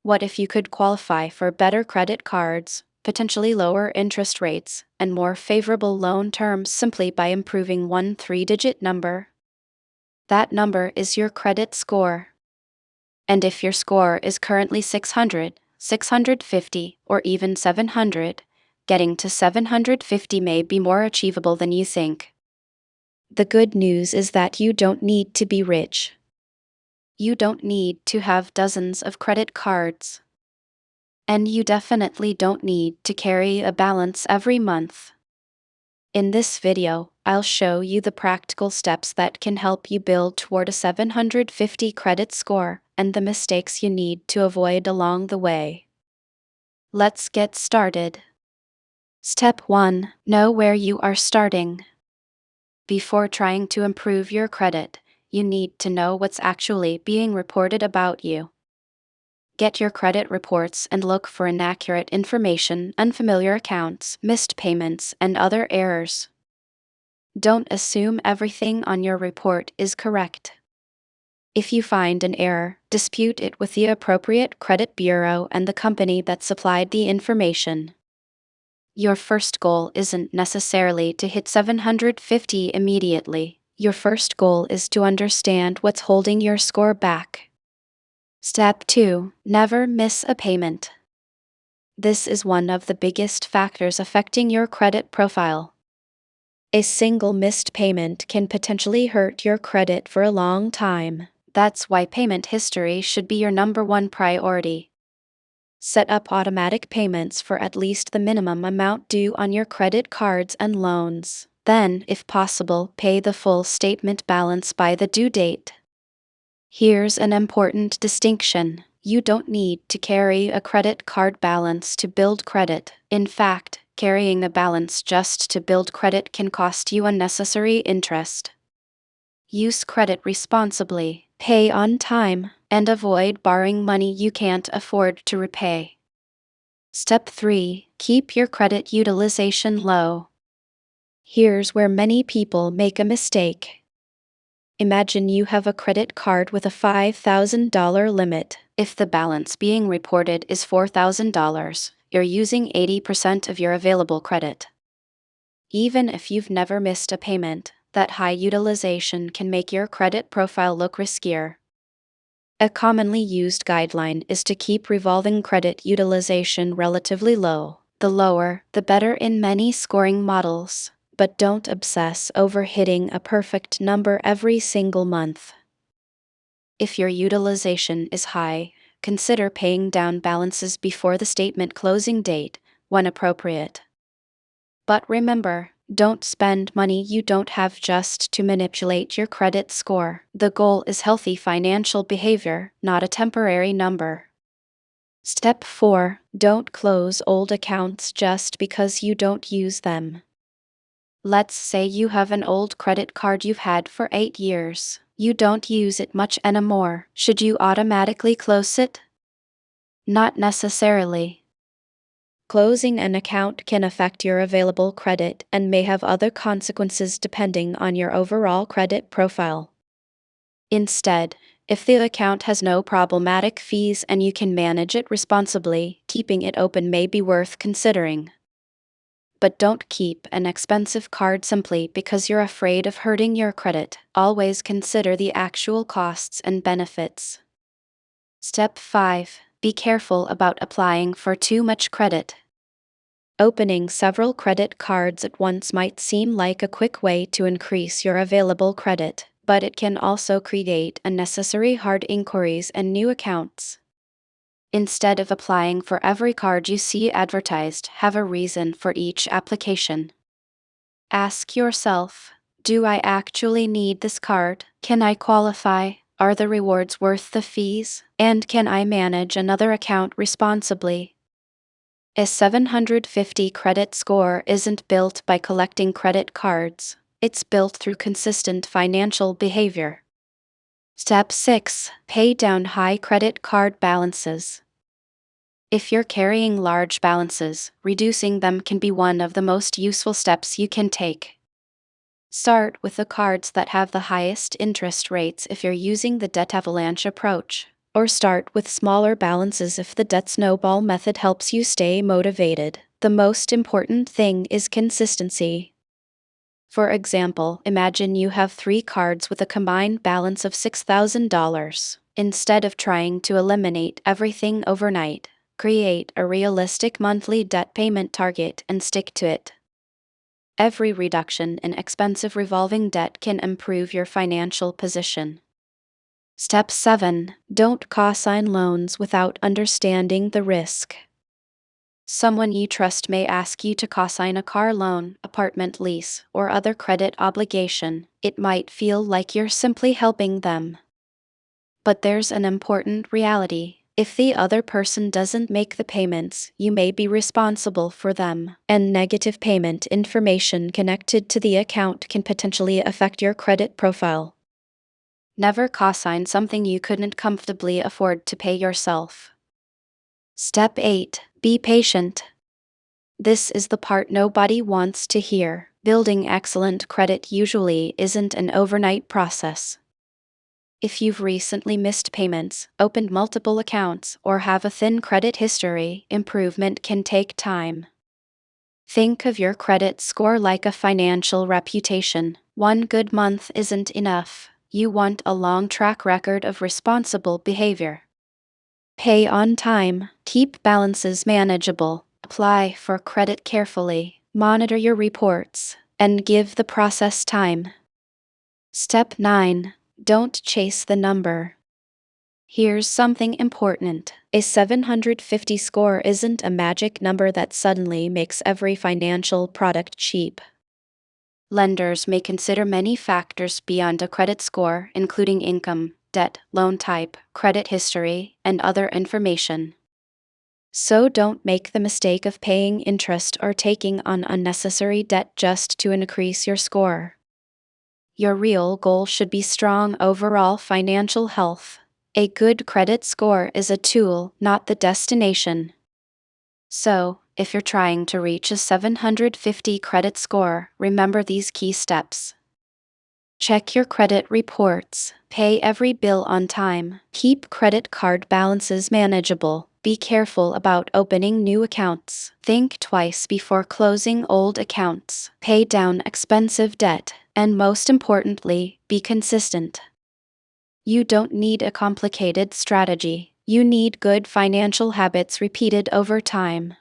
What if you could qualify for better credit cards, potentially lower interest rates, and more favorable loan terms simply by improving one three-digit number? That number is your credit score. And if your score is currently 600, 650, or even 700, getting to 750 may be more achievable than you think. The good news is that you don't need to be rich. You don't need to have dozens of credit cards. And you definitely don't need to carry a balance every month. In this video, I'll show you the practical steps that can help you build toward a 750 credit score and the mistakes you need to avoid along the way. Let's get started. Step 1. Know where you are starting. Before trying to improve your credit, you need to know what's actually being reported about you. Get your credit reports and look for inaccurate information, unfamiliar accounts, missed payments, and other errors. Don't assume everything on your report is correct. If you find an error, dispute it with the appropriate credit bureau and the company that supplied the information. Your first goal isn't necessarily to hit 750 immediately. Your first goal is to understand what's holding your score back. Step 2. Never miss a payment. This is one of the biggest factors affecting your credit profile. A single missed payment can potentially hurt your credit for a long time. That's why payment history should be your number one priority. Set up automatic payments for at least the minimum amount due on your credit cards and loans. Then, if possible, pay the full statement balance by the due date. Here's an important distinction. You don't need to carry a credit card balance to build credit. In fact, carrying a balance just to build credit can cost you unnecessary interest. Use credit responsibly, pay on time, and avoid borrowing money you can't afford to repay. Step 3. Keep your credit utilization low. Here's where many people make a mistake. Imagine you have a credit card with a $5,000 limit. If the balance being reported is $4,000, you're using 80% of your available credit. Even if you've never missed a payment, that high utilization can make your credit profile look riskier. A commonly used guideline is to keep revolving credit utilization relatively low. The lower, the better in many scoring models, but don't obsess over hitting a perfect number every single month. If your utilization is high, consider paying down balances before the statement closing date, when appropriate. But remember, don't spend money you don't have just to manipulate your credit score. The goal is healthy financial behavior, not a temporary number. Step 4. Don't close old accounts just because you don't use them. Let's say you have an old credit card you've had for 8 years. You don't use it much anymore. Should you automatically close it? Not necessarily. Closing an account can affect your available credit and may have other consequences depending on your overall credit profile. Instead, if the account has no problematic fees and you can manage it responsibly, keeping it open may be worth considering. But don't keep an expensive card simply because you're afraid of hurting your credit. Always consider the actual costs and benefits. Step 5. Be careful about applying for too much credit. Opening several credit cards at once might seem like a quick way to increase your available credit, but it can also create unnecessary hard inquiries and new accounts. Instead of applying for every card you see advertised, have a reason for each application. Ask yourself, do I actually need this card? Can I qualify? Are the rewards worth the fees? And can I manage another account responsibly? A 750 credit score isn't built by collecting credit cards. It's built through consistent financial behavior. Step 6. Pay down high credit card balances. If you're carrying large balances, reducing them can be one of the most useful steps you can take. Start with the cards that have the highest interest rates if you're using the debt avalanche approach. Or start with smaller balances if the debt snowball method helps you stay motivated. The most important thing is consistency. For example, imagine you have 3 cards with a combined balance of $6,000. Instead of trying to eliminate everything overnight, create a realistic monthly debt payment target and stick to it. Every reduction in expensive revolving debt can improve your financial position. Step 7. Don't co-sign loans without understanding the risk. Someone you trust may ask you to co-sign a car loan, apartment lease, or other credit obligation. It might feel like you're simply helping them. But there's an important reality. If the other person doesn't make the payments, you may be responsible for them, and negative payment information connected to the account can potentially affect your credit profile. Never co-sign something you couldn't comfortably afford to pay yourself. Step 8. Be patient. This is the part nobody wants to hear. Building excellent credit usually isn't an overnight process. If you've recently missed payments, opened multiple accounts, or have a thin credit history, improvement can take time. Think of your credit score like a financial reputation. One good month isn't enough. You want a long track record of responsible behavior. Pay on time, keep balances manageable, apply for credit carefully, monitor your reports, and give the process time. Step 9. Don't chase the number. Here's something important. A 750 score isn't a magic number that suddenly makes every financial product cheap. Lenders may consider many factors beyond a credit score, including income, debt, loan type, credit history, and other information. So don't make the mistake of paying interest or taking on unnecessary debt just to increase your score. Your real goal should be strong overall financial health. A good credit score is a tool, not the destination. So, if you're trying to reach a 750 credit score, remember these key steps. Check your credit reports. Pay every bill on time. Keep credit card balances manageable. Be careful about opening new accounts. Think twice before closing old accounts. Pay down expensive debt. And most importantly, be consistent. You don't need a complicated strategy. You need good financial habits repeated over time.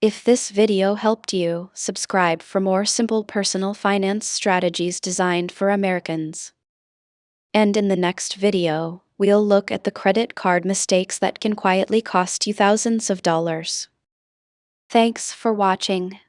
If this video helped you, subscribe for more simple personal finance strategies designed for Americans. And in the next video, we'll look at the credit card mistakes that can quietly cost you thousands of dollars. Thanks for watching.